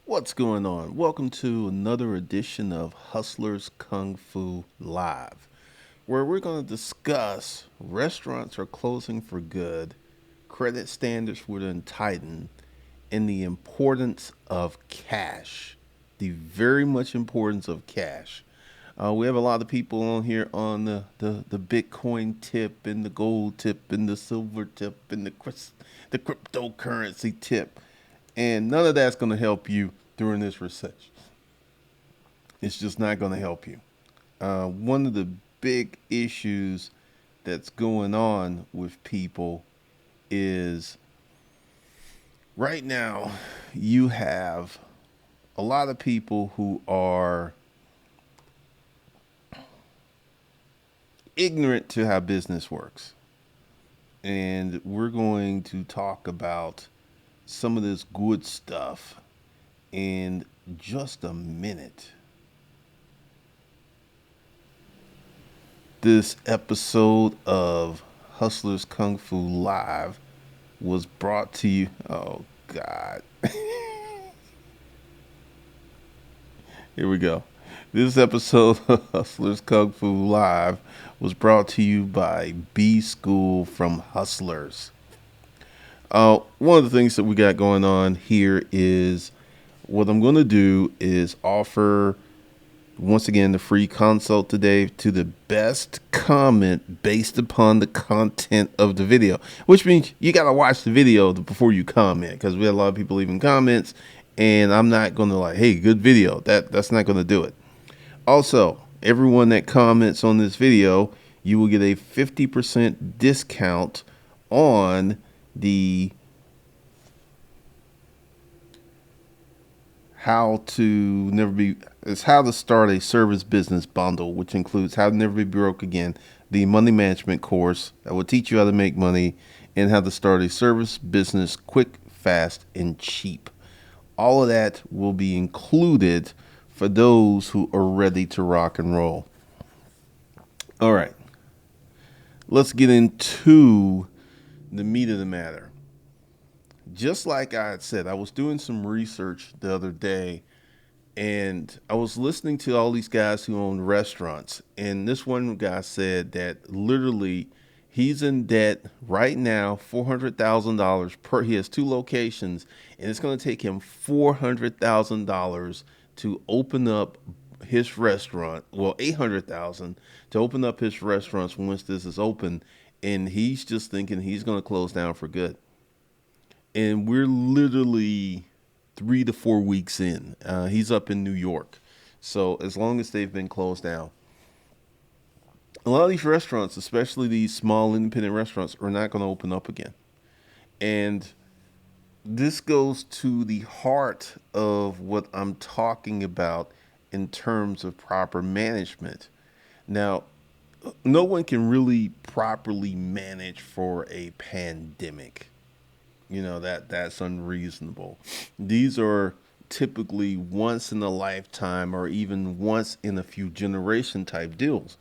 What's going on? Welcome to another edition of Hustlers Kung Fu Live, where we're going to discuss restaurants are closing for good, credit standards within tighten, and the importance of cash. The very much importance of cash. We have a lot of people on here on the Bitcoin tip and the gold tip and the silver tip and the cryptocurrency tip. And none of that's going to help you during this recession. It's just not going to help you. One of the big issues that's going on with people is right now you have a lot of people who are ignorant to how business works. And we're going to talk about some of this good stuff in just a minute. This episode of Hustlers Kung Fu Live was brought to you. Oh, God. Here we go. This episode of Hustlers Kung Fu Live was brought to you by B School from Hustlers. One of the things that we got going on here is what I'm going to do is offer once again the free consult today to the best comment based upon the content of the video, which means you got to watch the video before you comment, because we had a lot of people leaving comments and I'm not going to like, hey, good video. That's not going to do it. Also, everyone that comments on this video, you will get a 50% discount on the how to never be it's how to start a service business bundle, which includes how to never be broke again, the money management course that will teach you how to make money, and how to start a service business quick, fast, and cheap. All of that will be included for those who are ready to rock and roll. All right, let's get into the meat of the matter. Just like I had said, I was doing some research the other day and I was listening to all these guys who own restaurants. And this one guy said that literally he's in debt right now, $400,000 per. He has two locations, and it's going to take him $400,000 to open up his restaurant. Well, 800,000 to open up his restaurants once this is open, and he's just thinking he's going to close down for good. And we're literally 3 to 4 weeks in. He's up in New York. So as long as they've been closed down, a lot of these restaurants, especially these small independent restaurants, are not going to open up again. And this goes to the heart of what I'm talking about in terms of proper management. Now, no one can really properly manage for a pandemic. That's unreasonable. These are typically once in a lifetime or even once in a few generation type deals.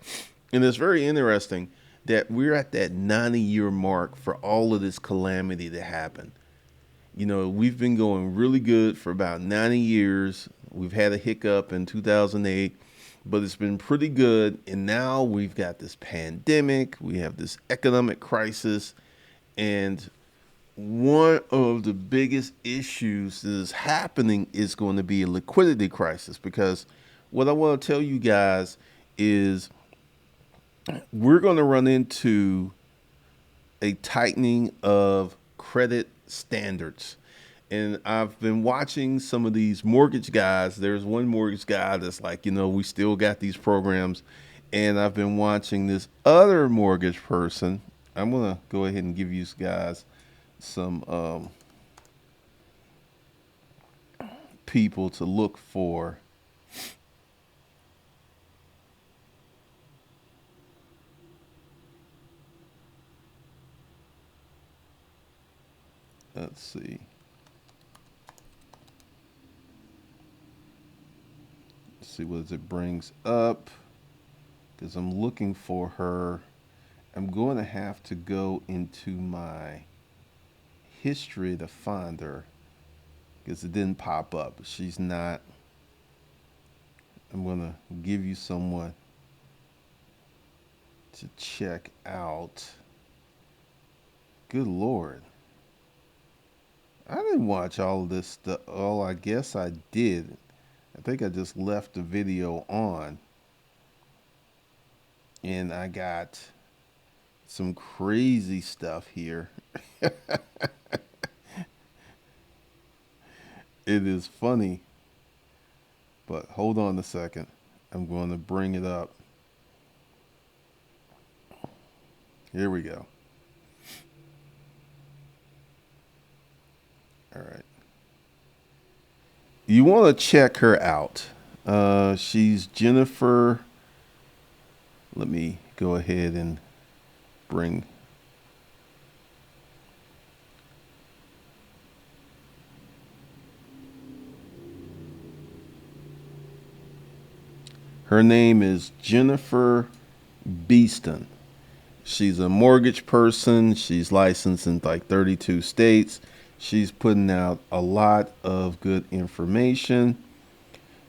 And it's very interesting that we're at that 90-year mark for all of this calamity to happen. We've been going really good for about 90 years. We've had a hiccup in 2008, but it's been pretty good. And now we've got this pandemic, we have this economic crisis, and one of the biggest issues that is happening is going to be a liquidity crisis, because what I want to tell you guys is we're going to run into a tightening of credit standards. And I've been watching some of these mortgage guys. There's one mortgage guy that's like, we still got these programs. And I've been watching this other mortgage person. I'm going to go ahead and give you guys some people to look for. Let's see. Let's see what it brings up, because I'm looking for her. I'm going to have to go into my history to find her. because it didn't pop up. She's not. I'm going to give you someone to check out. Good Lord. I didn't watch all of this stuff. Oh, I guess I did. I think I just left the video on. And I got some crazy stuff here. It is funny. But hold on a second. I'm going to bring it up. Here we go. All right. You want to check her out. She's Jennifer. Let me go ahead and bring. Her name is Jennifer Beeston. She's a mortgage person. She's licensed in like 32 states. She's putting out a lot of good information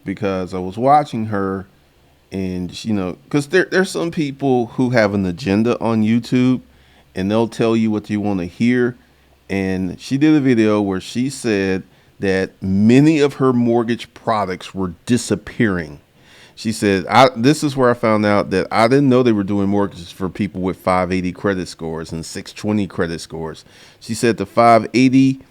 because I was watching her, and because there's some people who have an agenda on YouTube, and they'll tell you what you want to hear. And she did a video where she said that many of her mortgage products were disappearing. She said, this is where I found out that I didn't know they were doing mortgages for people with 580 credit scores and 620 credit scores. She said the 580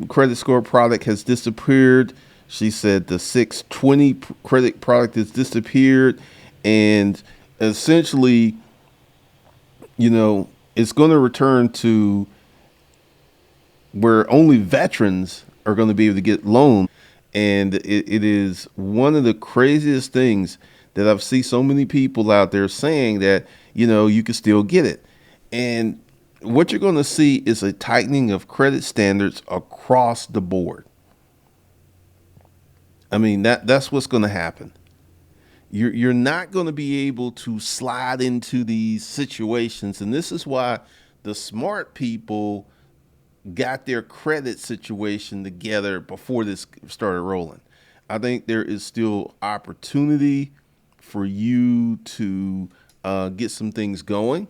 credit score product has disappeared. She said the 620 credit product has disappeared. And essentially, it's going to return to where only veterans are going to be able to get loans. And it is one of the craziest things that I've seen so many people out there saying that, you can still get it. And what you're going to see is a tightening of credit standards across the board. I mean, that's what's going to happen. You're not going to be able to slide into these situations. And this is why the smart people got their credit situation together before this started rolling. I think there is still opportunity for you to get some things going,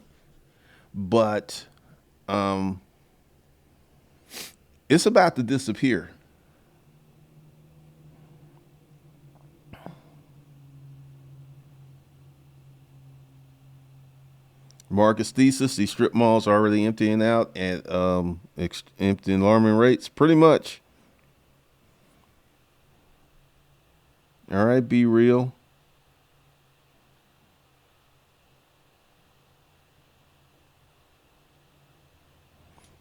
but it's about to disappear. Marcus thesis: these strip malls are already emptying out at empty alarming rates. Pretty much. All right, be real.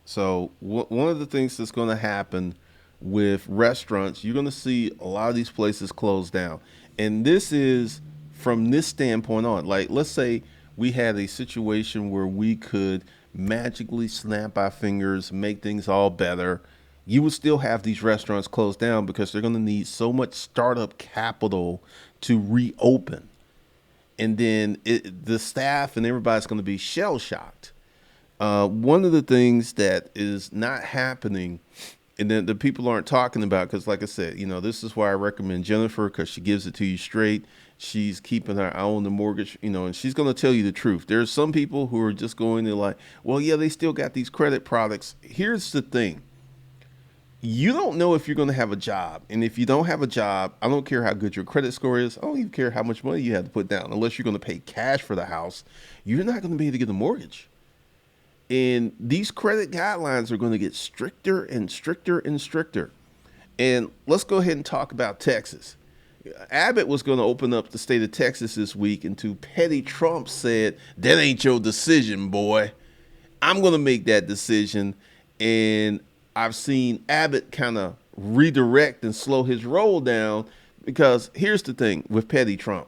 So one of the things that's going to happen with restaurants, you're going to see a lot of these places close down. And this is from this standpoint on. Like, let's say we had a situation where we could magically snap our fingers, make things all better. You would still have these restaurants closed down because they're going to need so much startup capital to reopen. And then the staff and everybody's going to be shell shocked. One of the things that is not happening and then the people aren't talking about, because like I said, this is why I recommend Jennifer, because she gives it to you straight. She's keeping her eye on the mortgage, and she's going to tell you the truth. There's some people who are just going to like, well, yeah, they still got these credit products. Here's the thing. You don't know if you're going to have a job. And if you don't have a job, I don't care how good your credit score is. I don't even care how much money you have to put down. Unless you're going to pay cash for the house, you're not going to be able to get a mortgage. And these credit guidelines are going to get stricter and stricter and stricter. And let's go ahead and talk about Texas. Abbott was going to open up the state of Texas this week, and to petty Trump said, that ain't your decision, boy. I'm going to make that decision. And I've seen Abbott kind of redirect and slow his roll down, because here's the thing with petty Trump.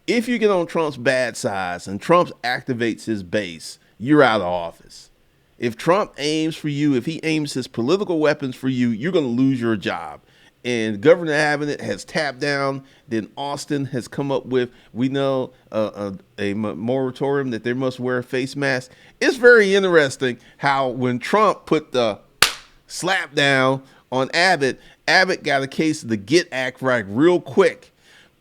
If you get on Trump's bad side and Trump activates his base, you're out of office. If Trump aims for you, if he aims his political weapons for you, you're going to lose your job. And Governor Abbott has tapped down. Then Austin has come up with, we know, a moratorium that they must wear a face mask. It's very interesting how when Trump put the slap down on Abbott. Abbott got a case of the Get Act right real quick.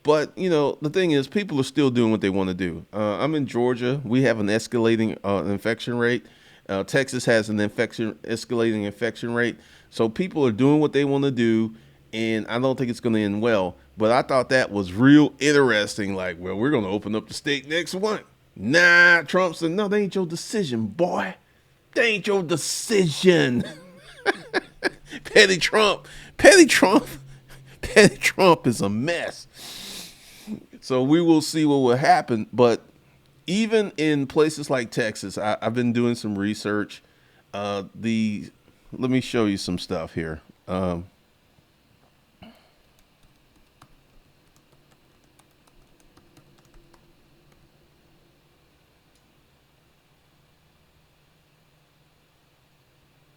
But the thing is, people are still doing what they want to do. I'm in Georgia. We have an escalating infection rate. Texas has an escalating infection rate. So people are doing what they want to do, and I don't think it's going to end well. But I thought that was real interesting. Like, well, we're going to open up the state next month. Nah, Trump said, no, that ain't your decision, boy. That ain't your decision. Petty Trump. Petty Trump. Petty Trump is a mess. So we will see what will happen. But even in places like Texas, I've been doing some research. Let me show you some stuff here. All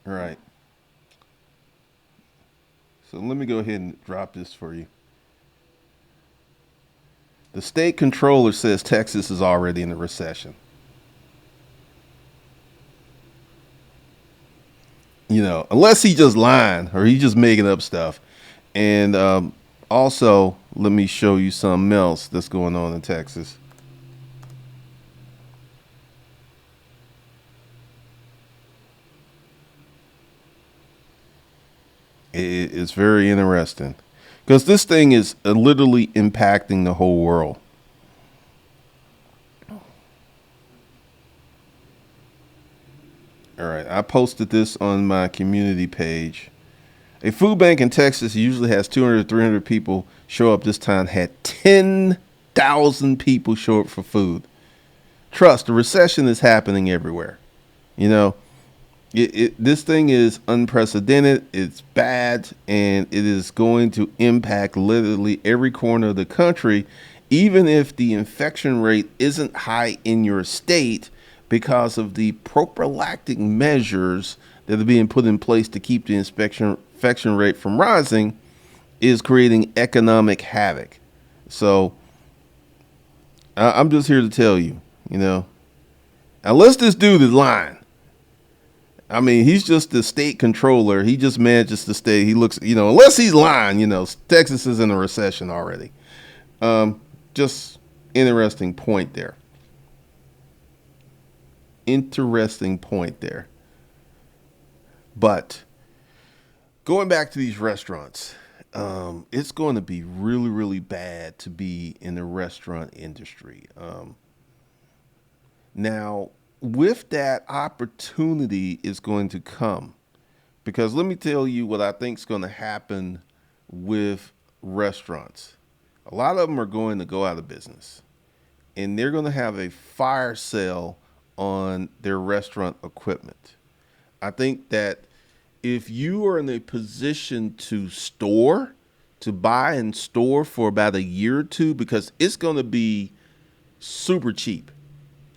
right. So let me go ahead and drop this for you. The state controller says Texas is already in a recession. Unless he just lying or he just making up stuff. And also, let me show you something else that's going on in Texas. It's very interesting because this thing is literally impacting the whole world. All right, I posted this on my community page. A food bank in Texas usually has 200 to 300 people show up. This time had 10,000 people show up for food. Trust, the recession is happening everywhere. You know, this thing is unprecedented. It's bad, and it is going to impact literally every corner of the country, even if the infection rate isn't high in your state because of the prophylactic measures that are being put in place to keep the infection rate from rising is creating economic havoc. So I'm just here to tell you, unless this dude is lying. I mean, he's just the state controller. He just manages the state. He looks, unless he's lying, Texas is in a recession already. Just interesting point there. Interesting point there. But going back to these restaurants, it's going to be really, really bad to be in the restaurant industry. Now, with that, opportunity is going to come, because let me tell you what I think is going to happen with restaurants. A lot of them are going to go out of business, and they're going to have a fire sale on their restaurant equipment. I think that if you are in a position to buy and store for about a year or two, because it's going to be super cheap.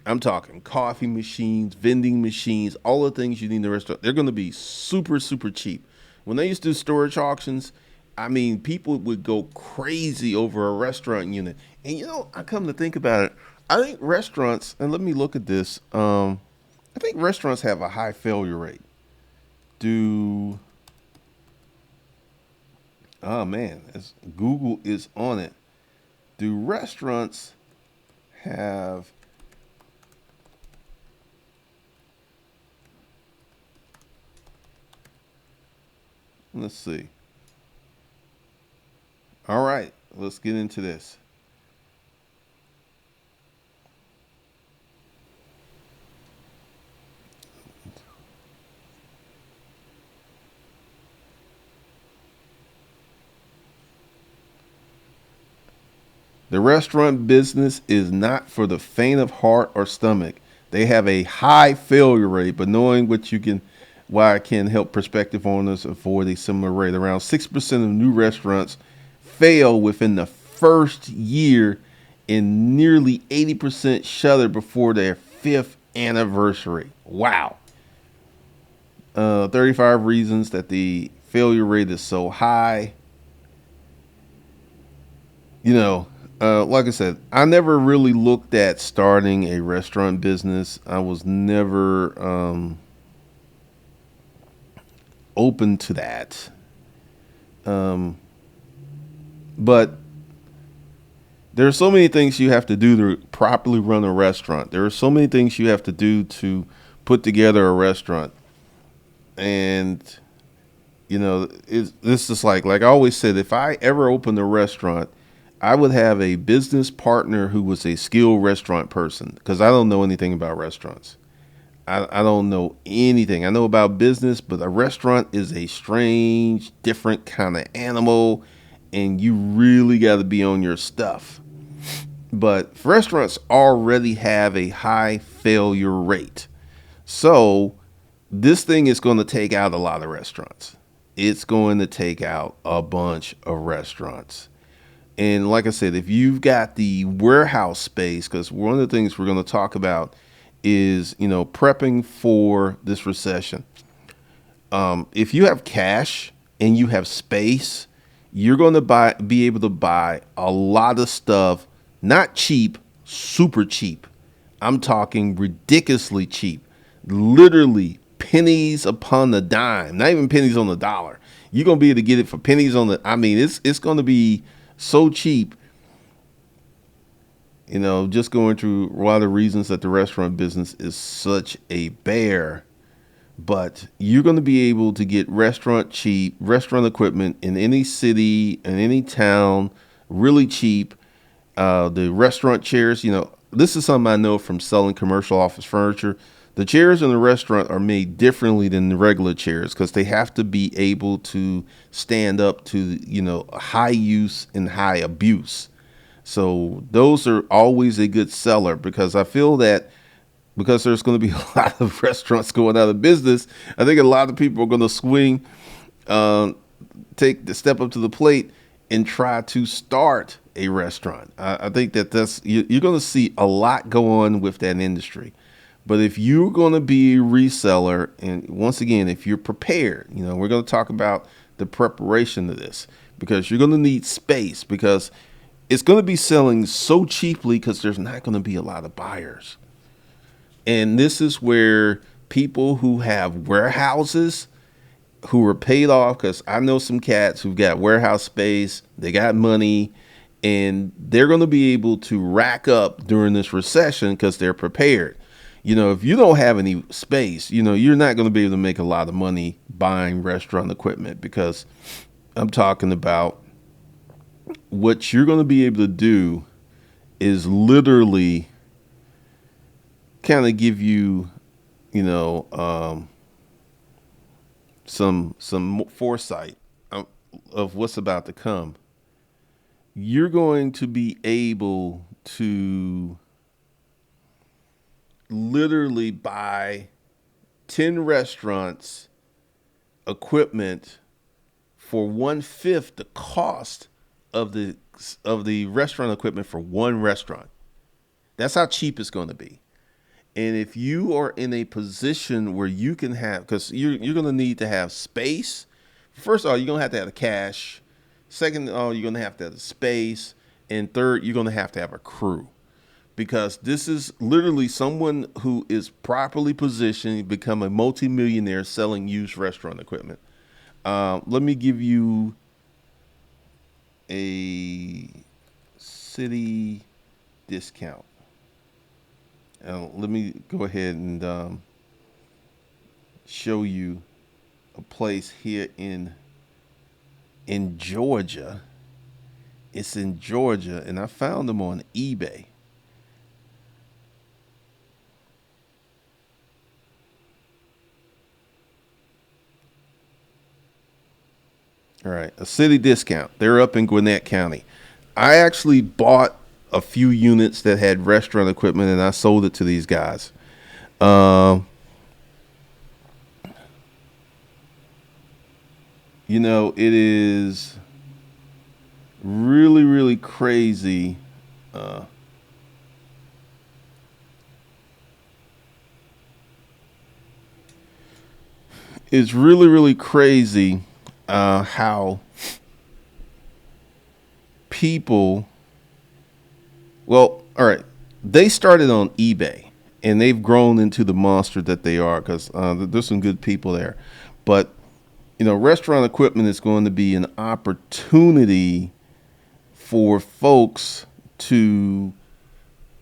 I'm talking coffee machines, vending machines, all the things you need in the restaurant. They're going to be super, super cheap. When they used to do storage auctions, I mean, people would go crazy over a restaurant unit. And, I come to think about it, I think restaurants, and let me look at this. I think restaurants have a high failure rate. Oh man, Google is on it. Do restaurants have Let's see. All right, let's get into this. The restaurant business is not for the faint of heart or stomach. They have a high failure rate, but knowing why I can help prospective owners avoid a similar rate. Around 6% of new restaurants fail within the first year, and nearly 80% shutter before their fifth anniversary. Wow. 35 reasons that the failure rate is so high. Like I said, I never really looked at starting a restaurant business. I was never open to that. Um, but there are so many things you have to do to properly run a restaurant. There are so many things you have to do to put together a restaurant. And, this is like I always said, if I ever opened a restaurant, I would have a business partner who was a skilled restaurant person because I don't know anything about restaurants. I don't know anything. I know about business, but a restaurant is a strange, different kind of animal, and you really got to be on your stuff. But restaurants already have a high failure rate. So this thing is going to take out a lot of restaurants. It's going to take out a bunch of restaurants. And like I said, if you've got the warehouse space, because one of the things we're going to talk about is, prepping for this recession. If you have cash and you have space, you're going to be able to buy a lot of stuff, not cheap, super cheap. I'm talking ridiculously cheap, literally pennies upon the dime, not even pennies on the dollar. You're going to be able to get it for pennies on the, I mean, it's going to be so cheap. Just going through a lot of reasons that the restaurant business is such a bear, but you're going to be able to get restaurant equipment in any city, in any town, really cheap. The restaurant chairs, this is something I know from selling commercial office furniture. The chairs in the restaurant are made differently than the regular chairs because they have to be able to stand up to, high use and high abuse. So those are always a good seller because I feel that because there's going to be a lot of restaurants going out of business, I think a lot of people are going to swing, take the step up to the plate and try to start a restaurant. I think you're going to see a lot go on with that industry. But if you're going to be a reseller, and once again, if you're prepared, we're going to talk about the preparation of this because you're going to need space because it's going to be selling so cheaply because there's not going to be a lot of buyers. And this is where people who have warehouses who are paid off, because I know some cats who've got warehouse space, they got money, and they're going to be able to rack up during this recession because they're prepared. If you don't have any space, you're not going to be able to make a lot of money buying restaurant equipment because I'm talking about what you're going to be able to do is literally kind of give you, some foresight of what's about to come. You're going to be able to literally buy 10 restaurants equipment for 1/5 the cost of the restaurant equipment for one restaurant. That's how cheap it's going to be. And if you are in a position where you can have, because you're going to need to have space. First of all, you're going to have the cash. Second of all, you're going to have the space. And third, you're going to have a crew. Because this is literally someone who is properly positioned to become a multimillionaire selling used restaurant equipment. Let me give you a city discount. Let me go ahead and show you a place here in Georgia. It's in Georgia, and I found them on eBay. All right, a city discount. They're up in Gwinnett County. I actually bought a few units that had restaurant equipment, and I sold it to these guys. It is really, really crazy. It's really, really crazy how people, well, all right, they started on eBay and they've grown into the monster that they are because there's some good people there. But Restaurant equipment is going to be an opportunity for folks to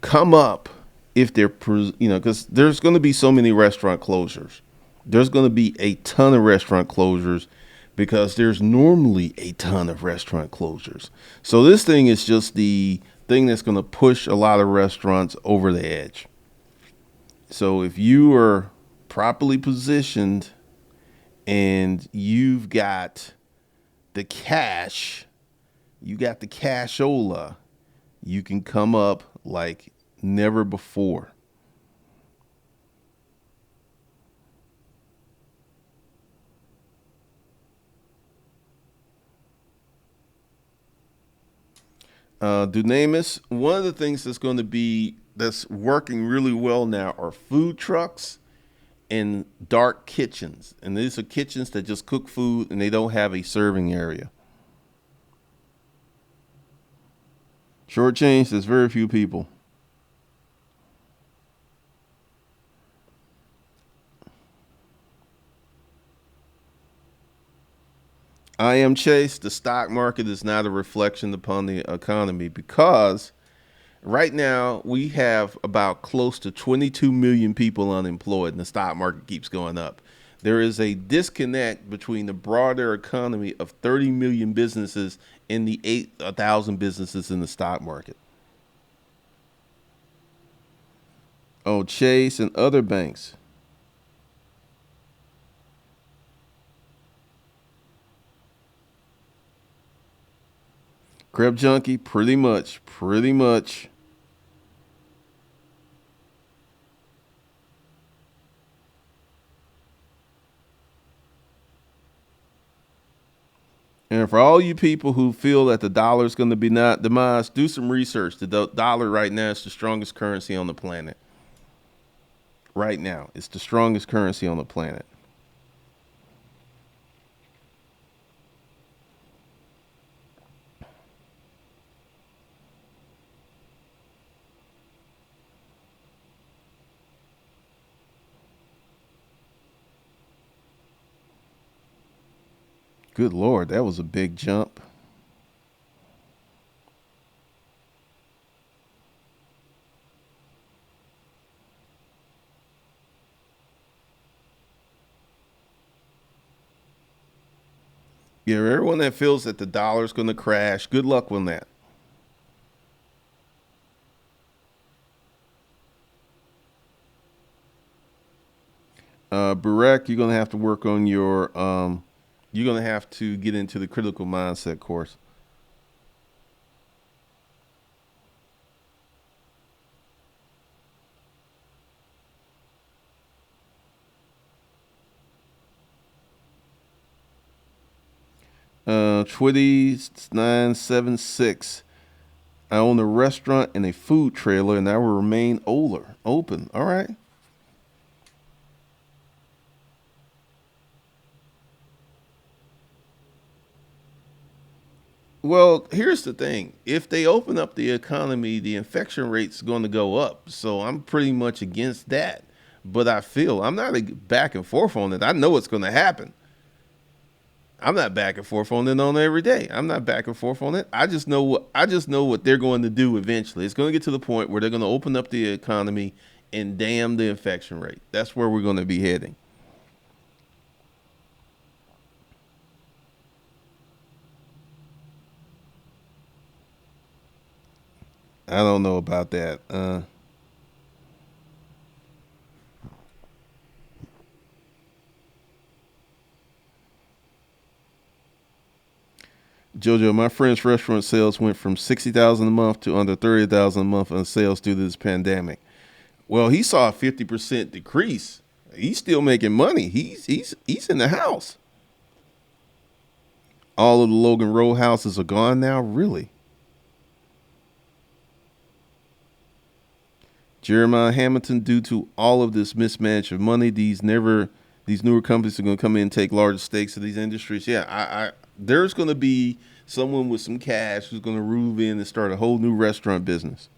come up if they're, because there's going to be so many restaurant closures. There's going to be a ton of restaurant closures because there's normally a ton of restaurant closures. So this thing is just the thing that's going to push a lot of restaurants over the edge. So if you are properly positioned and you've got the cash, you got the cashola, you can come up like never before. Dunamis, one of the things that's working really well now are food trucks and dark kitchens. And these are kitchens that just cook food and they don't have a serving area. Shortchanged, there's very few people. I am Chase. The stock market is not a reflection upon the economy because right now we have about close to 22 million people unemployed and the stock market keeps going up. There is a disconnect between the broader economy of 30 million businesses and the 8,000 businesses in the stock market. Oh, Chase and other banks. Crab Junkie, pretty much, pretty much. And for all you people who feel that the dollar is going to be not demised, do some research. The dollar right now is the strongest currency on the planet. Right now, it's the strongest currency on the planet. Good Lord, that was a big jump. Yeah, everyone that feels that the dollar is going to crash, good luck with that. Burek, you're going to have to work on your. You're going to have to get into the critical mindset course. 2976. I own a restaurant and a food trailer, and I will remain open. All right. Well, here's the thing. If they open up the economy, the infection rate's going to go up. So I'm pretty much against that. But I'm not back and forth on it. I know it's going to happen. I'm not back and forth on it every day. I'm not back and forth on it. I just know what they're going to do eventually. It's going to get to the point where they're going to open up the economy and damn the infection rate. That's where we're going to be heading. I don't know about that. Jojo, my friend's restaurant sales went from 60,000 a month to under 30,000 a month on sales due to this pandemic. Well, he saw a 50% decrease. He's still making money. He's in the house. All of the Logan Row houses are gone now. Really, Jeremiah Hamilton. Due to all of this mismatch of money, these newer companies are going to come in and take large stakes of these industries. Yeah, there's going to be someone with some cash who's going to move in and start a whole new restaurant business.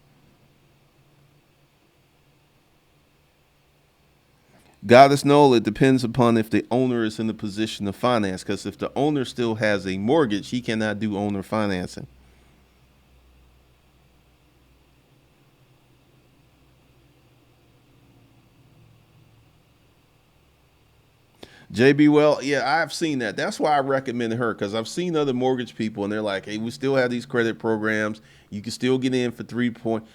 Goddess Noel, it depends upon if the owner is in the position to finance. Because if the owner still has a mortgage, he cannot do owner financing. JB, well, yeah, I've seen that. That's why I recommended her because I've seen other mortgage people and they're like, hey, we still have these credit programs. You can still get in for 3 point.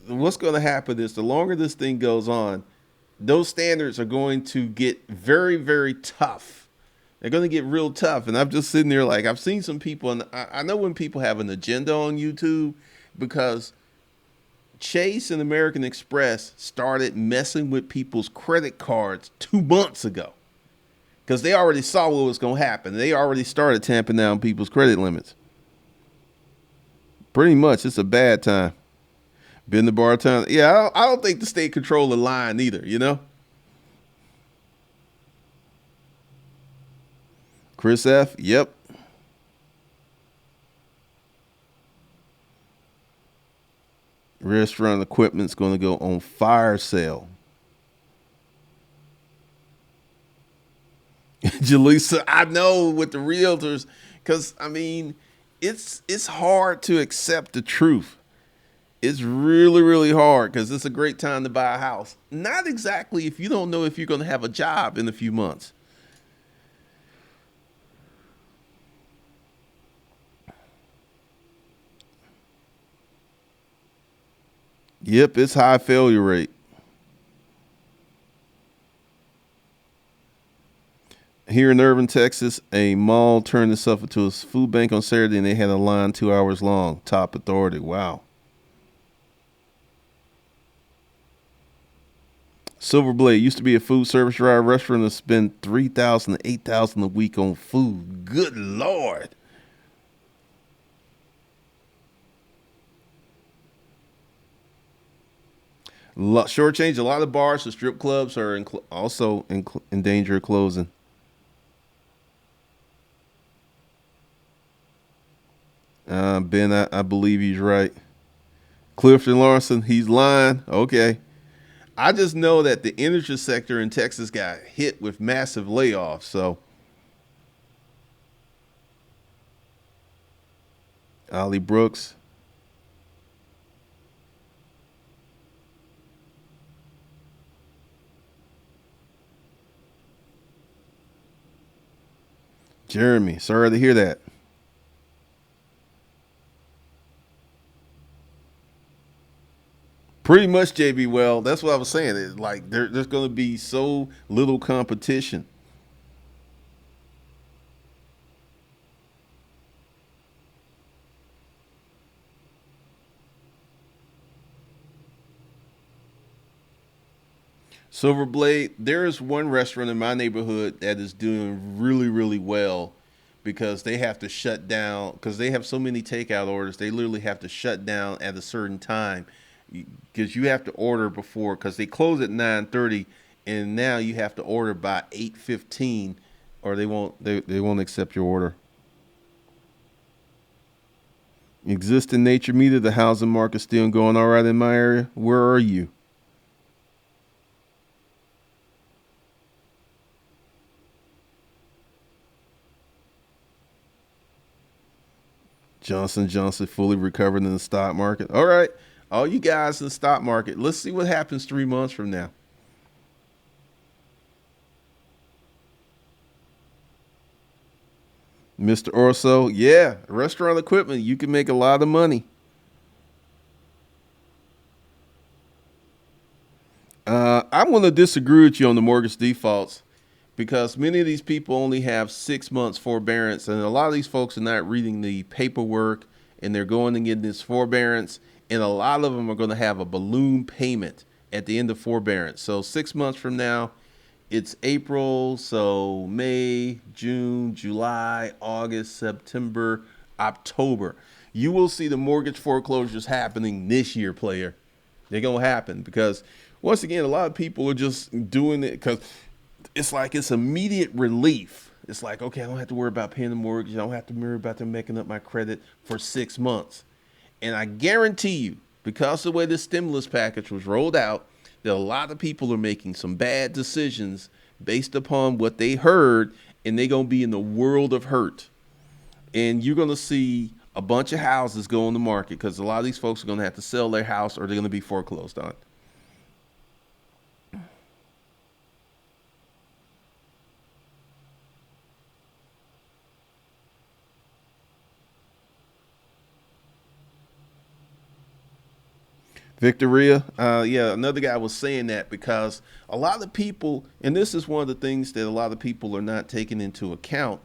What's going to happen is the longer this thing goes on, those standards are going to get very, very tough. They're going to get real tough. And I'm just sitting there like, I've seen some people, and I know when people have an agenda on YouTube because Chase and American Express started messing with people's credit cards 2 months ago because they already saw what was going to happen. They already started tamping down people's credit limits. Pretty much, it's a bad time. Been the bar time. Yeah, I don't think the state control the line either, you know? Chris F., yep. Restaurant equipment's going to go on fire sale. Jaleesa, I know with the realtors, because I mean, it's hard to accept the truth. It's really, really hard because it's a great time to buy a house. Not exactly if you don't know if you're going to have a job in a few months. Yep, it's high failure rate. Here in Irving, Texas, a mall turned itself into a food bank on Saturday and they had a line 2 hours long. Top authority. Wow. Silverblade used to be a food service drive restaurant and spend 3,000 to 8,000 a week on food. Good Lord. Shortchange. A lot of bars and strip clubs are also in danger of closing. Ben, I believe he's right. Clifton Lawson, he's lying. Okay. I just know that the energy sector in Texas got hit with massive layoffs. So, Ollie Brooks, Jeremy, sorry to hear that. Pretty much, JB. Well, that's what I was saying. Like there's going to be so little competition. Silverblade, there is one restaurant in my neighborhood that is doing really, really well because they have to shut down because they have so many takeout orders. They literally have to shut down at a certain time because you have to order before because they close at 9:30, and now you have to order by 8:15 or they won't accept your order. Existing nature meter, the housing market still going all right in my area. Where are you? Johnson fully recovered in the stock market. All right. All you guys in the stock market, let's see what happens 3 months from now. Mr. Orso, yeah, restaurant equipment, you can make a lot of money. I'm going to disagree with you on the mortgage defaults because many of these people only have 6 months forbearance, and a lot of these folks are not reading the paperwork and they're going to get this forbearance, and a lot of them are going to have a balloon payment at the end of forbearance. So 6 months from now, it's April, so May, June, July, August, September, October. You will see the mortgage foreclosures happening this year, player. They're gonna happen because once again, a lot of people are just doing it because it's like it's immediate relief. It's like, okay, I don't have to worry about paying the mortgage. I don't have to worry about them making up my credit for 6 months. And I guarantee you, because of the way this stimulus package was rolled out, that a lot of people are making some bad decisions based upon what they heard, and they're going to be in the world of hurt. And you're going to see a bunch of houses go on the market because a lot of these folks are going to have to sell their house or they're going to be foreclosed on. Victoria, yeah, another guy was saying that because a lot of people, and this is one of the things that a lot of people are not taking into account,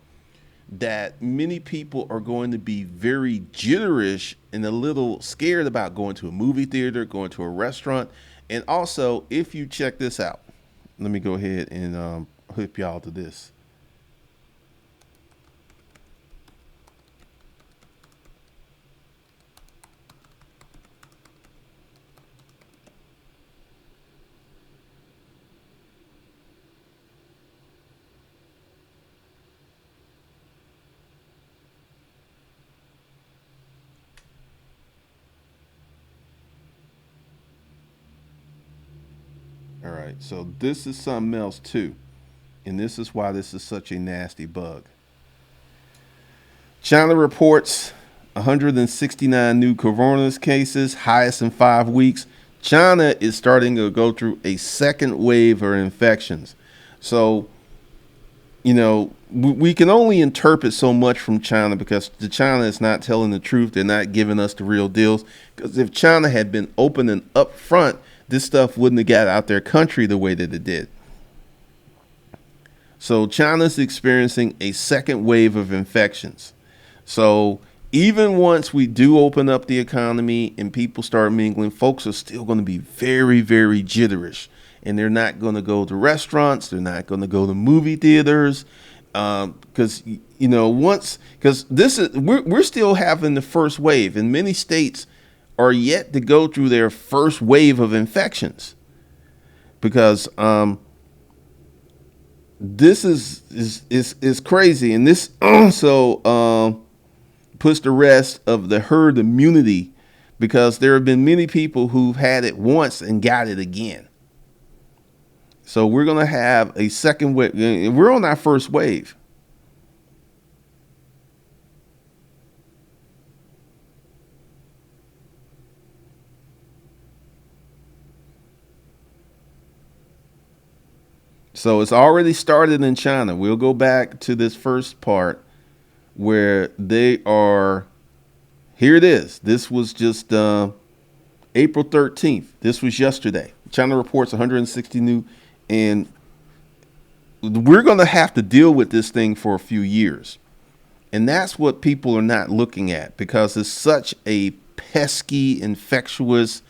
that many people are going to be very jitterish and a little scared about going to a movie theater, going to a restaurant. And also, if you check this out, let me go ahead and hook y'all to this. All right, so this is something else too. And this is why this is such a nasty bug. China reports 169 new coronavirus cases, highest in 5 weeks. China is starting to go through a second wave of infections. So, we can only interpret so much from China because the China is not telling the truth. They're not giving us the real deals. Because if China had been open and upfront, this stuff wouldn't have got out their country the way that it did. So China's experiencing a second wave of infections. So even once we do open up the economy and people start mingling, folks are still going to be very, very jitterish. And they're not going to go to restaurants. They're not going to go to movie theaters. Because, because we're still having the first wave. And many states are yet to go through their first wave of infections. Because this is crazy. And this also puts the rest of the herd immunity, because there have been many people who've had it once and got it again. So we're going to have a second wave. We're on our first wave. So it's already started in China. We'll go back to this first part where they are. Here it is. This was just April 13th. This was yesterday. China reports 160 new. And we're going to have to deal with this thing for a few years. And that's what people are not looking at, because it's such a pesky, infectious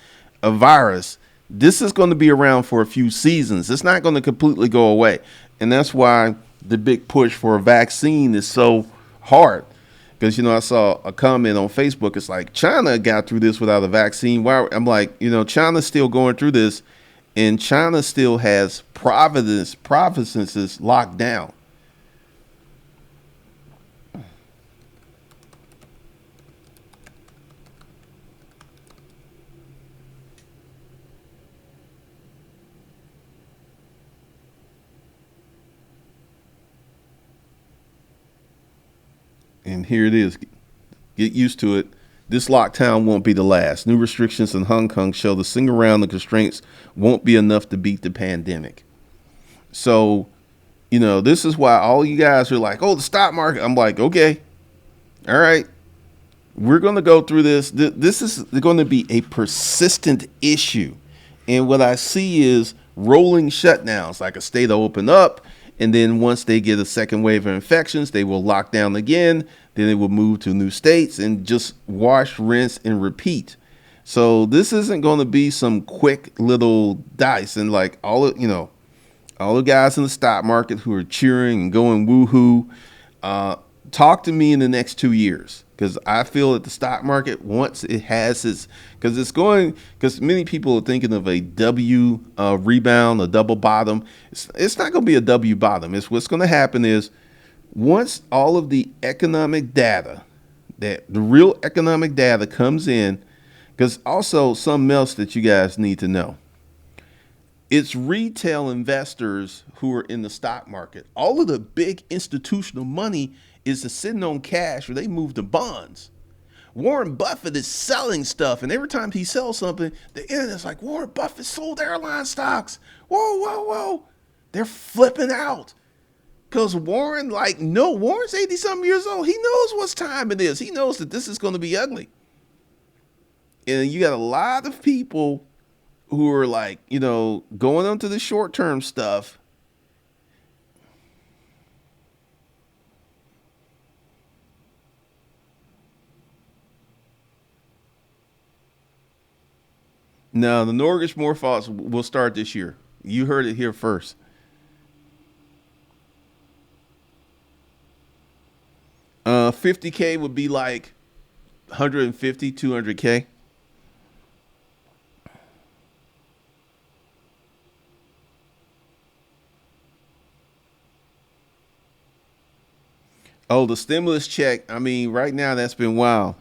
a virus. This is going to be around for a few seasons. It's not going to completely go away. And that's why the big push for a vaccine is so hard. Because, I saw a comment on Facebook. It's like, China got through this without a vaccine. Why? I'm like, China's still going through this. And China still has provinces locked down. And here it is. Get used to it. This lockdown won't be the last. New restrictions in Hong Kong show the single round of constraints won't be enough to beat the pandemic. So, this is why all you guys are like, oh, the stock market. I'm like, okay, all right. We're going to go through this. This is going to be a persistent issue. And what I see is rolling shutdowns, like a state will open up. And then once they get a second wave of infections, they will lock down again. Then they will move to new states and just wash, rinse, and repeat. So this isn't going to be some quick little dice. And like all the guys in the stock market who are cheering and going woohoo, talk to me in the next 2 years. Because I feel that the stock market, once it has because many people are thinking of a W rebound, a double bottom. It's not going to be a W bottom. What's going to happen is, once all of the economic data, the real economic data comes in, because also something else that you guys need to know. It's retail investors who are in the stock market. All of the big institutional money is sitting on cash or they move to bonds. Warren Buffett is selling stuff, and every time he sells something, the internet's like, Warren Buffett sold airline stocks. Whoa, whoa, whoa. They're flipping out. Because Warren, like, no, Warren's 80 something years old. He knows what's time it is. He knows that this is going to be ugly. And you got a lot of people who are like, going onto the short term stuff. Now, the Norgich Morphos will start this year. You heard it here first. 50K would be like 150, 200K. Oh, the stimulus check. I mean, right now that's been wild.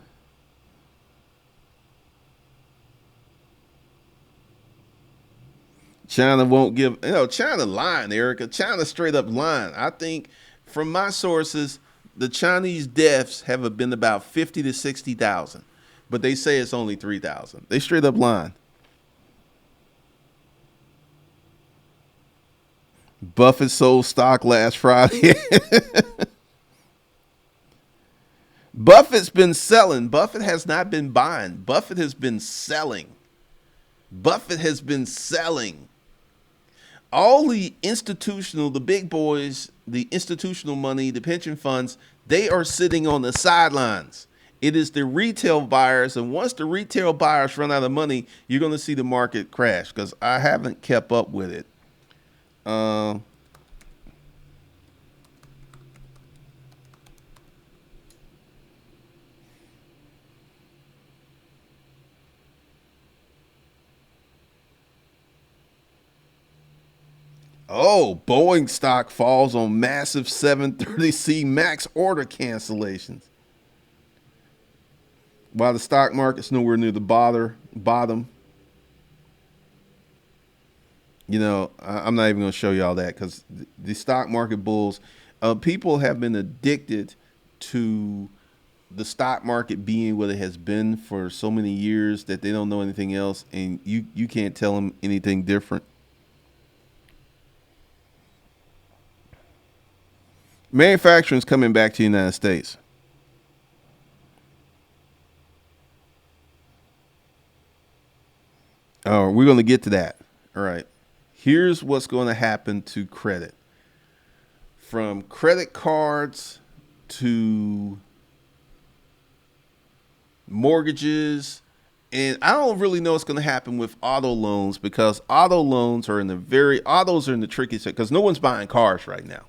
China won't give, China lying, Erica. China straight up lying. I think from my sources, the Chinese deaths have been about 50 to 60,000, but they say it's only 3,000. They straight up lying. Buffett sold stock last Friday. Buffett's been selling. Buffett has not been buying. Buffett has been selling. Buffett has been selling. All the big boys, the institutional money, the pension funds, they are sitting on the sidelines. It is the retail buyers. And once the retail buyers run out of money, you're going to see the market crash because I haven't kept up with it. Um, Oh, Boeing stock falls on massive 730C Max order cancellations. While the stock market's nowhere near the bottom, I'm not even going to show you all that because the stock market bulls, people have been addicted to the stock market being what it has been for so many years that they don't know anything else, and you can't tell them anything different. Manufacturing is coming back to the United States. Oh, we're going to get to that. All right. Here's what's going to happen to credit. From credit cards to mortgages. And I don't really know what's going to happen with auto loans because autos are in the tricky sector because no one's buying cars right now.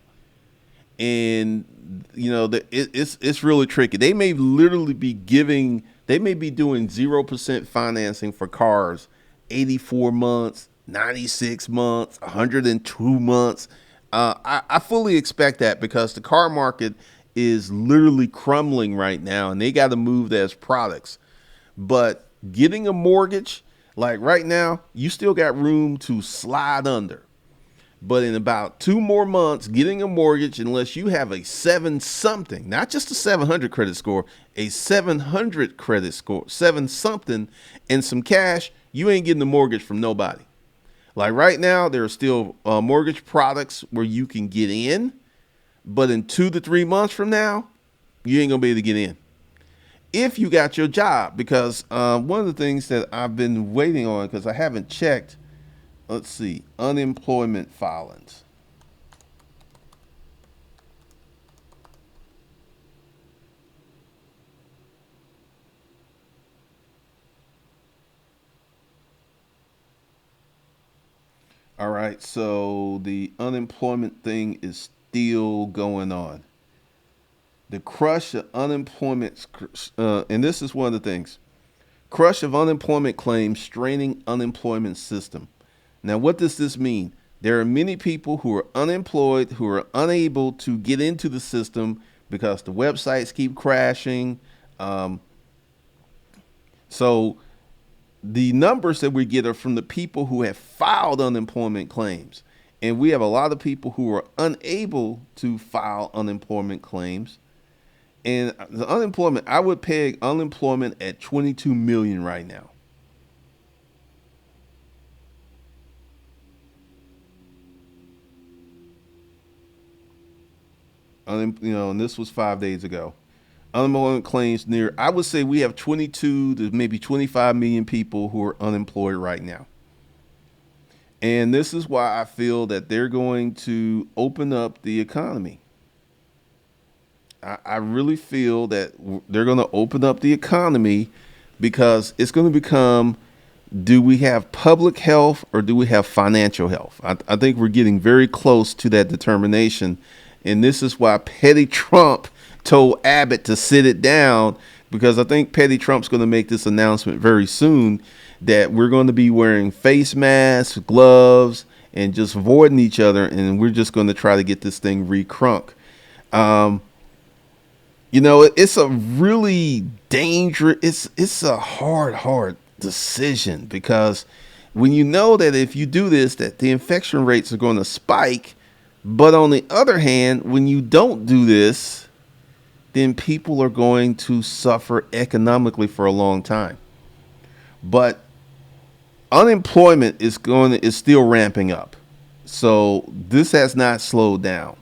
And it's really tricky. They may be doing 0% financing for cars, 84 months, 96 months, 102 months. I fully expect that because the car market is literally crumbling right now, and they got to move that as products. But getting a mortgage, like right now, you still got room to slide under. But in about 2 more months, getting a mortgage, unless you have a 7 something, not just a 700 credit score, a 700 credit score, 7 something, and some cash, you ain't getting a mortgage from nobody. Like right now, there are still mortgage products where you can get in, but in 2 to 3 months from now, you ain't gonna be able to get in. If you got your job, because one of the things that I've been waiting on, because I haven't checked, let's see, unemployment filings. All right, so the unemployment thing is still going on. The crush of unemployment, and this is one of the things, crush of unemployment claims straining unemployment system. Now, what does this mean? There are many people who are unemployed, who are unable to get into the system because the websites keep crashing. Um, so the numbers that we get are from the people who have filed unemployment claims. And we have a lot of people who are unable to file unemployment claims. And the unemployment, I would peg unemployment at 22 million right now. And this was 5 days ago. Unemployment claims near, I would say we have 22 to maybe 25 million people who are unemployed right now. And this is why I feel that they're going to open up the economy. I really feel that they're going to open up the economy because it's going to become, do we have public health or do we have financial health? I think we're getting very close to that determination. And this is why Petty Trump told Abbott to sit it down, because I think Petty Trump's going to make this announcement very soon that we're going to be wearing face masks, gloves, and just avoiding each other. And we're just going to try to get this thing recrunk. Um, it's a really dangerous, it's a hard decision, because when you know that if you do this, that the infection rates are going to spike. But on the other hand, when you don't do this, then people are going to suffer economically for a long time. But unemployment is still ramping up. So this has not slowed down.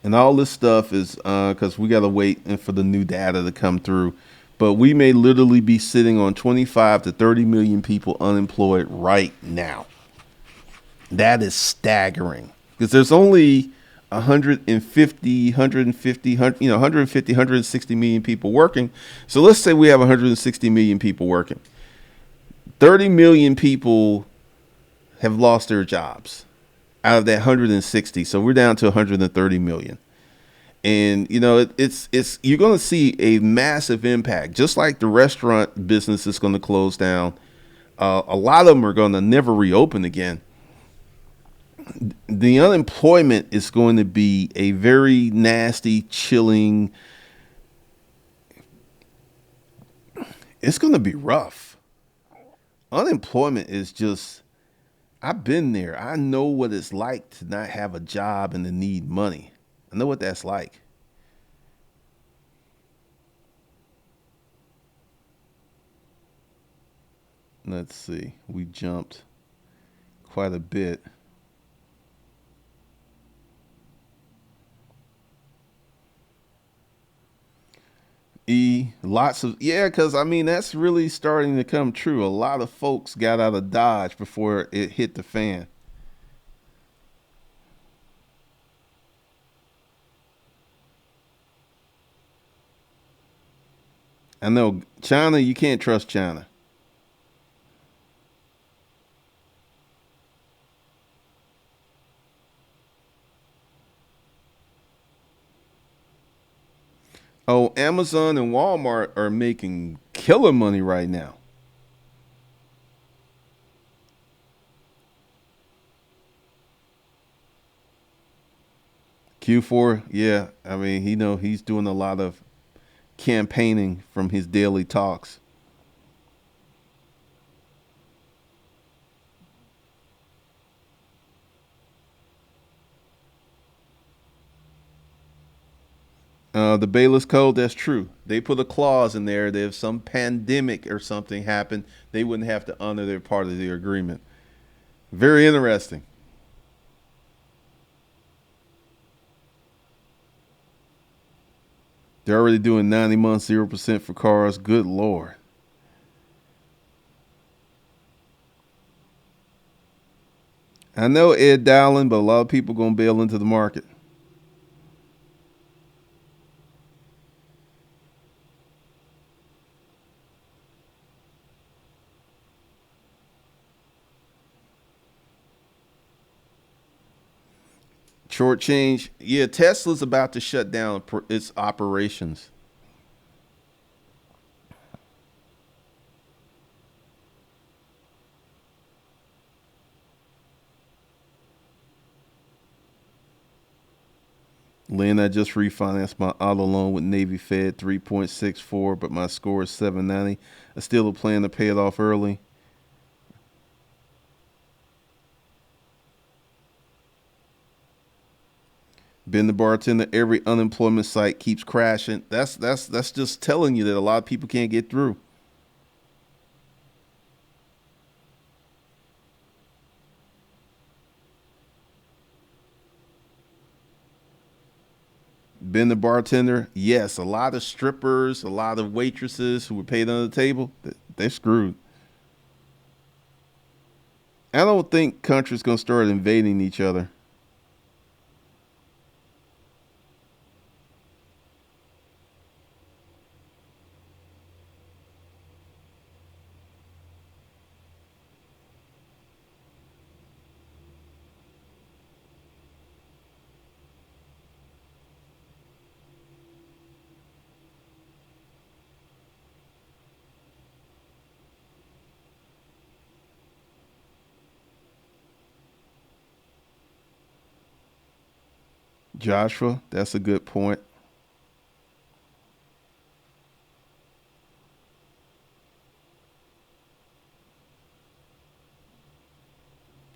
And all this stuff is because we got to wait for the new data to come through. But we may literally be sitting on 25 to 30 million people unemployed right now. That is staggering, because there's only 160 million people working. So let's say we have 160 million people working. 30 million people have lost their jobs out of that 160. So we're down to 130 million. And it's you're going to see a massive impact, just like the restaurant business is going to close down. A lot of them are going to never reopen again. The unemployment is going to be a very nasty, chilling. It's going to be rough. Unemployment is just, I've been there. I know what it's like to not have a job and to need money. I know what that's like. Let's see. We jumped quite a bit. Lots of, yeah, because I mean, that's really starting to come true. A lot of folks got out of Dodge before it hit the fan. I know China, you can't trust China. Oh, Amazon and Walmart are making killer money right now. Q4, yeah. I mean, he's doing a lot of campaigning from his daily talks. The Bayless Code, that's true. They put a clause in there that if some pandemic or something happened, they wouldn't have to honor their part of the agreement. Very interesting. They're already doing 90 months, 0% for cars. Good Lord. I know Ed Dowling, but a lot of people going to bail into the market. Short change. Yeah, Tesla's about to shut down its operations. Lynn, I just refinanced my auto loan with Navy Fed 3.64, but my score is 790. I still plan to pay it off early. Been the bartender. Every unemployment site keeps crashing. That's just telling you that a lot of people can't get through. Been the bartender. Yes, a lot of strippers, a lot of waitresses who were paid under the table. They're screwed. I don't think countries gonna start invading each other. Joshua, that's a good point.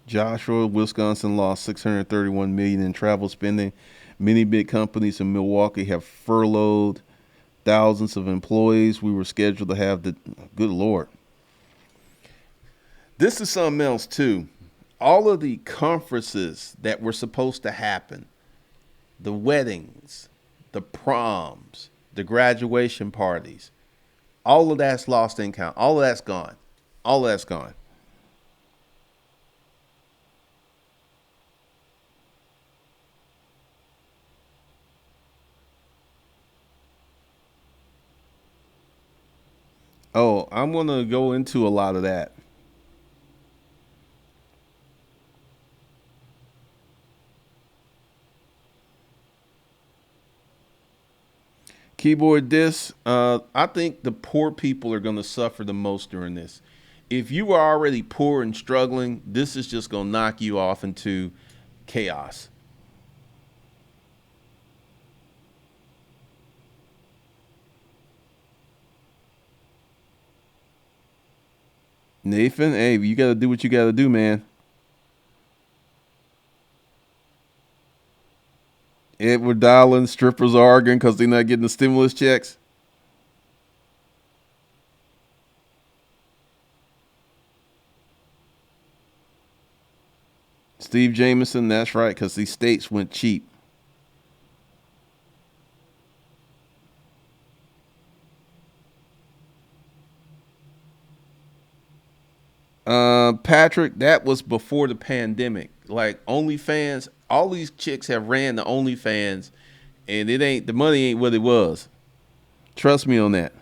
Joshua, Wisconsin lost 631 million in travel spending. Many big companies in Milwaukee have furloughed thousands of employees. We were scheduled to have the good lord. This is something else too. All of the conferences that were supposed to happen, the weddings, the proms, the graduation parties, all of that's lost in count. All of that's gone. All of that's gone. Oh, I'm gonna go into a lot of that. Keyboard disc. I think the poor people are gonna suffer the most during this. If you are already poor and struggling, this is just gonna knock you off into chaos. Nathan, hey, you gotta do what you gotta do, man. Edward dialing, strippers are arguing because they're not getting the stimulus checks. Steve Jameson, that's right, because these states went cheap. Patrick, that was before the pandemic. Like OnlyFans, all these chicks have ran the OnlyFans, and it ain't the money ain't what it was. Trust me on that.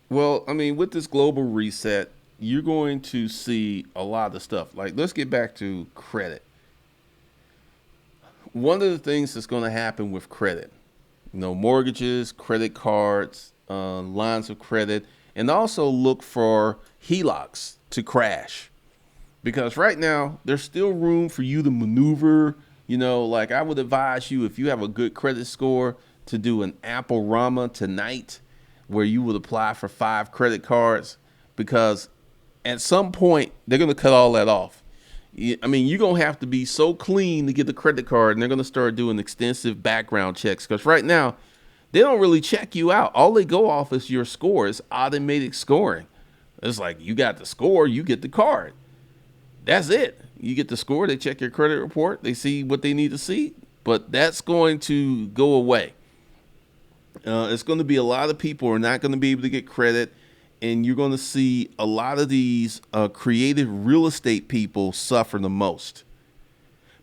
Well, I mean, with this global reset, you're going to see a lot of stuff. Like, let's get back to credit. One of the things that's going to happen with credit, mortgages, credit cards, lines of credit, and also look for HELOCs to crash. Because right now, there's still room for you to maneuver. Like I would advise you, if you have a good credit score, to do an Apple Rama tonight where you would apply for 5 credit cards, because at some point they're going to cut all that off. I mean, you're going to have to be so clean to get the credit card, and they're going to start doing extensive background checks, because right now they don't really check you out. All they go off is your score. It's automated scoring. It's like you got the score, you get the card. That's it. You get the score, they check your credit report, they see what they need to see, but that's going to go away. It's going to be a lot of people are not going to be able to get credit, and you're going to see a lot of these creative real estate people suffer the most,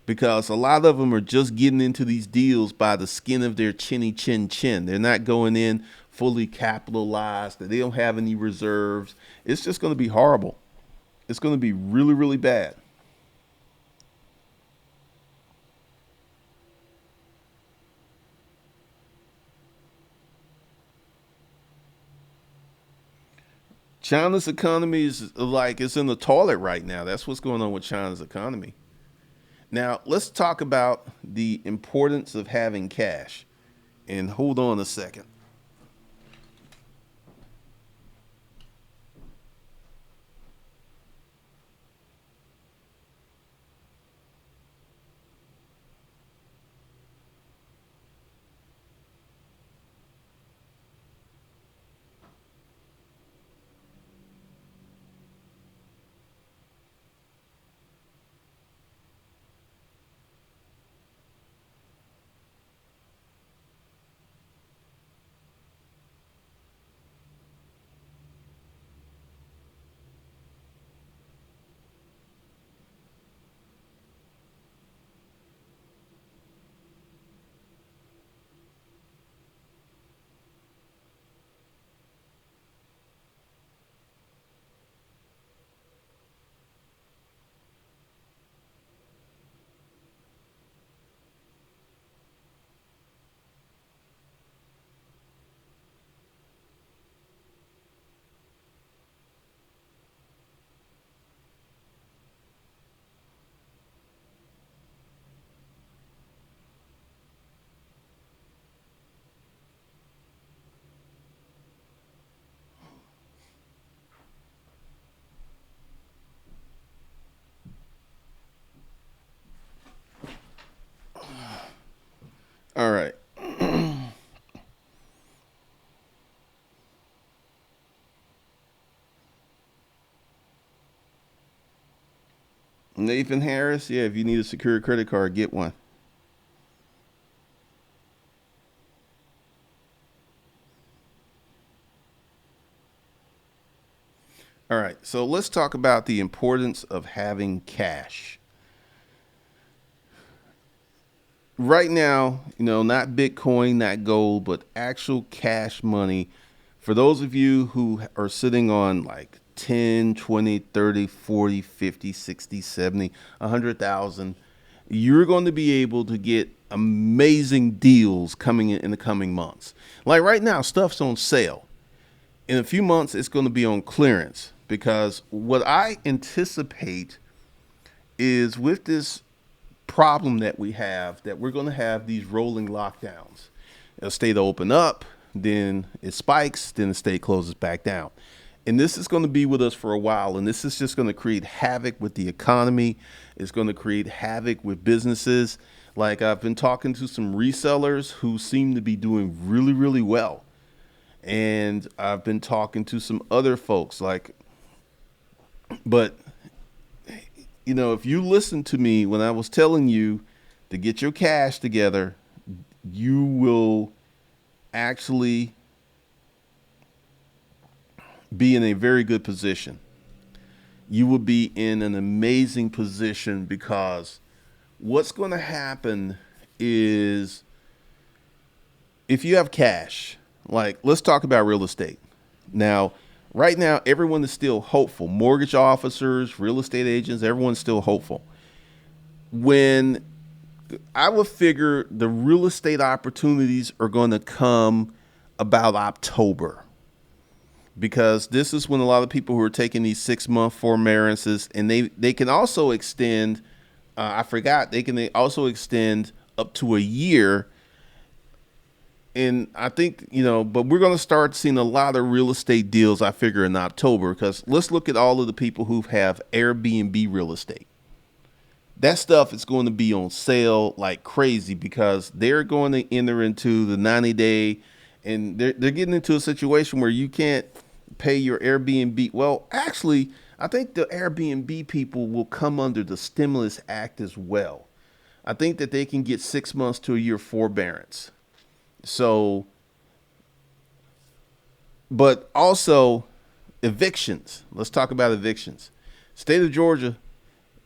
because a lot of them are just getting into these deals by the skin of their chinny chin chin. They're not going in fully capitalized. They don't have any reserves. It's just going to be horrible. It's going to be really, really bad. China's economy is like it's in the toilet right now. That's what's going on with China's economy. Now, let's talk about the importance of having cash. And hold on a second. All right. Nathan Harris, yeah, if you need a secure credit card, get one. All right. So let's talk about the importance of having cash. Right now, not Bitcoin, not gold, but actual cash money. For those of you who are sitting on like 10, 20, 30, 40, 50, 60, 70, 100,000, you're going to be able to get amazing deals coming in the coming months. Like right now, stuff's on sale. In a few months, it's going to be on clearance because what I anticipate is with this problem that we have that we're going to have these rolling lockdowns. A state open up, then it spikes, then the state closes back down. And this is going to be with us for a while. And this is just going to create havoc with the economy. It's going to create havoc with businesses. Like I've been talking to some resellers who seem to be doing really, really well. And I've been talking to some other folks but if you listen to me when I was telling you to get your cash together, you will actually be in a very good position. You will be in an amazing position because what's going to happen is if you have cash, like let's talk about real estate. Now, right now, everyone is still hopeful. Mortgage officers, real estate agents, everyone's still hopeful. When I would figure the real estate opportunities are going to come about October because this is when a lot of people who are taking these 6-month forbearances and they can also extend. They can also extend up to a year. And I think, but we're going to start seeing a lot of real estate deals, I figure, in October, because let's look at all of the people who have Airbnb real estate. That stuff is going to be on sale like crazy because they're going to enter into the 90-day and they're getting into a situation where you can't pay your Airbnb. Well, actually, I think the Airbnb people will come under the Stimulus Act as well. I think that they can get 6 months to a year forbearance. So, but also evictions. Let's talk about evictions. State of Georgia,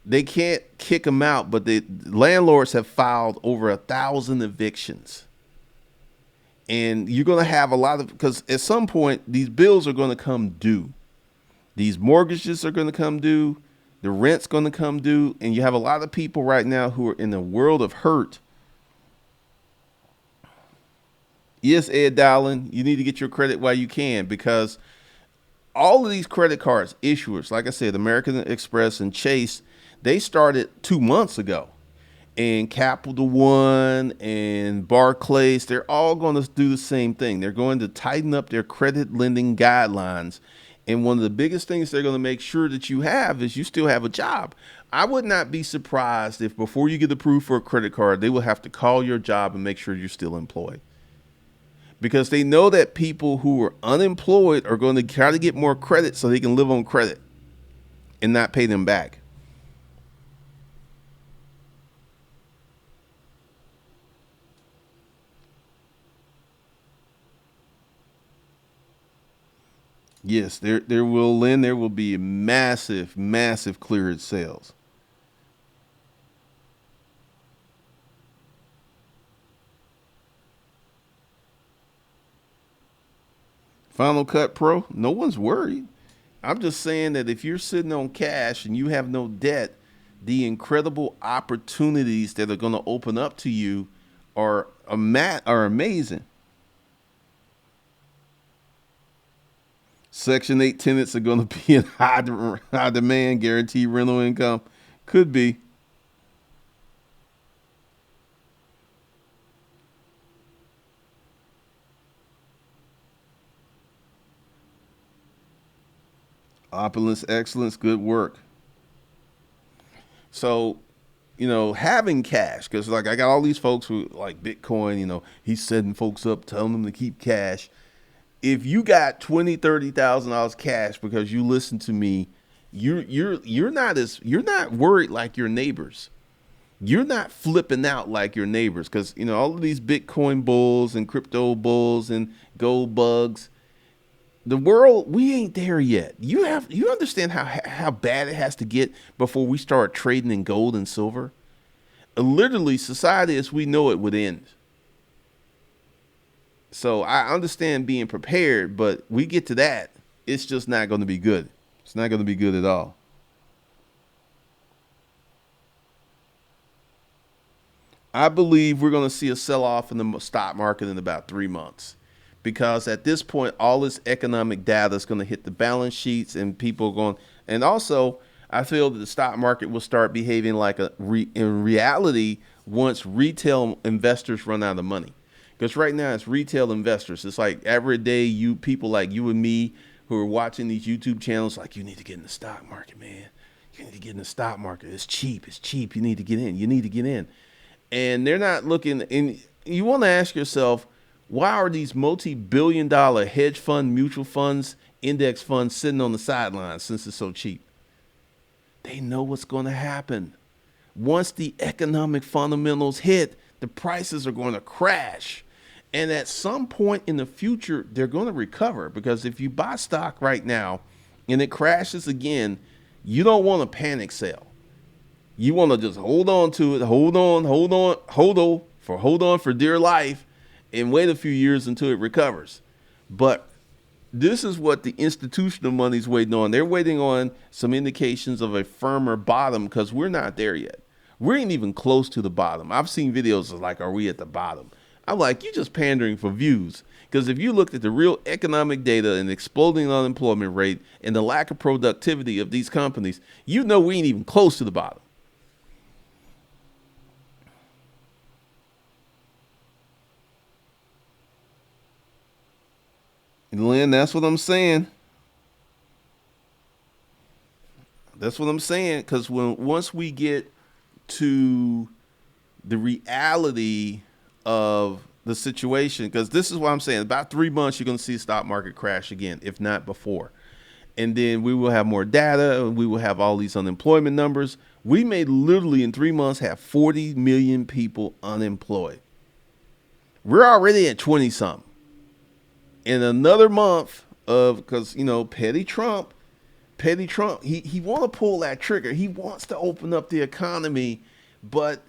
they can't kick them out, but the landlords have filed over 1,000 evictions. And you're going to have a lot of, because at some point, these bills are going to come due. These mortgages are going to come due. The rent's going to come due. And you have a lot of people right now who are in a world of hurt. Yes, Ed Dowling, you need to get your credit while you can because All of these credit cards issuers, like I said, American Express and Chase, they started 2 months ago. And Capital One and Barclays, they're all going to do the same thing. They're going to tighten up their credit lending guidelines. And one of the biggest things they're going to make sure that you have is you still have a job. I would not be surprised if before you get approved for a credit card, they will have to call your job and make sure you're still employed. Because they know that people who are unemployed are going to try to get more credit so they can live on credit and not pay them back. Yes, there will be massive, massive clearance sales. Final Cut Pro, no one's worried. I'm just saying that if you're sitting on cash and you have no debt, the incredible opportunities that are going to open up to you are amazing. Section 8 tenants are going to be in high demand, guaranteed rental income. Could be. Opulence, excellence, good work. So, having cash, because like I got all these folks who like Bitcoin, he's setting folks up, telling them to keep cash. If you got 20, $30,000 cash because you listen to me, you're not worried like your neighbors. You're not flipping out like your neighbors because all of these Bitcoin bulls and crypto bulls and gold bugs. The world, we ain't there yet. You understand how bad it has to get before we start trading in gold and silver. Literally, society as we know it would end. So I understand being prepared, but we get to that, it's just not going to be good. It's not going to be good at all. I believe we're going to see a sell off in the stock market in about 3 months because at this point, all this economic data is going to hit the balance sheets and people are going. And also, I feel that the stock market will start behaving like in reality once retail investors run out of money. Because right now it's retail investors. It's like everyday you people like you and me who are watching these YouTube channels like you need to get in the stock market, man. You need to get in the stock market. It's cheap. It's cheap. You need to get in. You need to get in. And they're not looking. And you want to ask yourself, why are these multi-billion-dollar hedge fund, mutual funds, index funds sitting on the sidelines since it's so cheap? They know what's going to happen. Once the economic fundamentals hit, the prices are going to crash. And at some point in the future, they're going to recover because if you buy stock right now and it crashes again, you don't want a panic sale. You want to just hold on to it, hold on for dear life and wait a few years until it recovers. But this is what the institutional money's waiting on. They're waiting on some indications of a firmer bottom because we're not there yet. We ain't even close to the bottom. I've seen videos of like, are we at the bottom? I'm like, you're just pandering for views. Because if you looked at the real economic data and exploding unemployment rate and the lack of productivity of these companies, you know we ain't even close to the bottom. And Lynn, that's what I'm saying. That's what I'm saying. Because once we get to the reality of the situation, because this is what I'm saying, about 3 months you're going to see the stock market crash again, if not before. And then we will have more data and we will have all these unemployment numbers. We may literally in 3 months have 40 million people unemployed. We're already at 20 something. In another month of, because petty Trump, he want to pull that trigger. He wants to open up the economy, but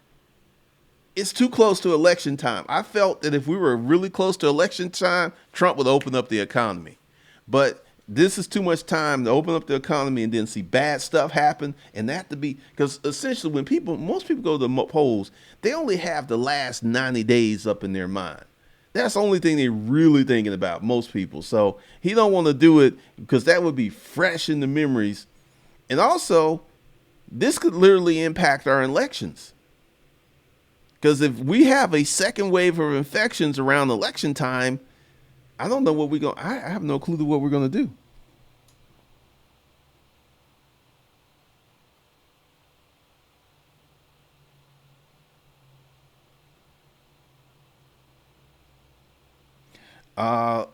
it's too close to election time. I felt that if we were really close to election time, Trump would open up the economy. But this is too much time to open up the economy and then see bad stuff happen. And that to be, because essentially most people go to the polls, they only have the last 90 days up in their mind. That's the only thing they're really thinking about, most people. So he don't want to do it because that would be fresh in the memories. And also, this could literally impact our elections. Because if we have a second wave of infections around election time, I don't know what we're going to, I have no clue to what we're going to do. Uh,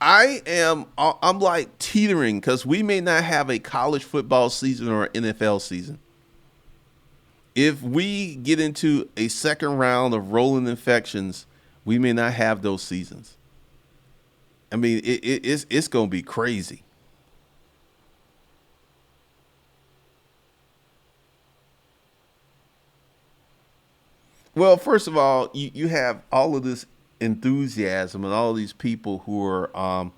I'm like teetering because we may not have a college football season or an NFL season. If we get into a second round of rolling infections, we may not have those seasons. I mean, it's going to be crazy. Well, first of all, you have all of this enthusiasm and all of these people who are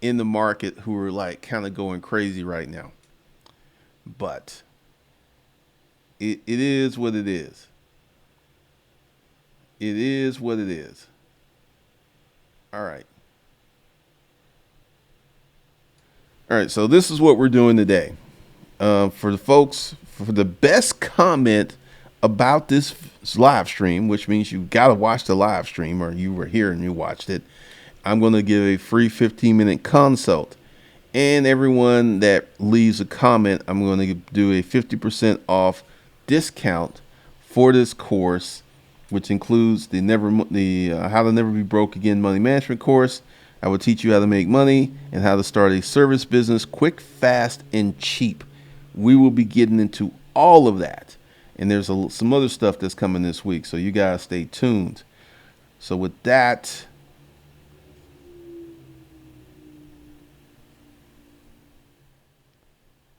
in the market who are like kind of going crazy right now. But it is what it is. It is what it is. All right. All right. So this is what we're doing today. For the folks, for the best comment about this live stream, which means you got to watch the live stream or you were here and you watched it, I'm going to give a free 15-minute consult. And everyone that leaves a comment, I'm going to do a 50% off discount for this course, which includes the How to Never Be Broke Again money management course. I will teach you how to make money and how to start a service business quick, fast, and cheap. We will be getting into all of that. And there's some other stuff that's coming this week, so you guys stay tuned. So with that,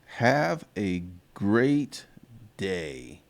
have a great day.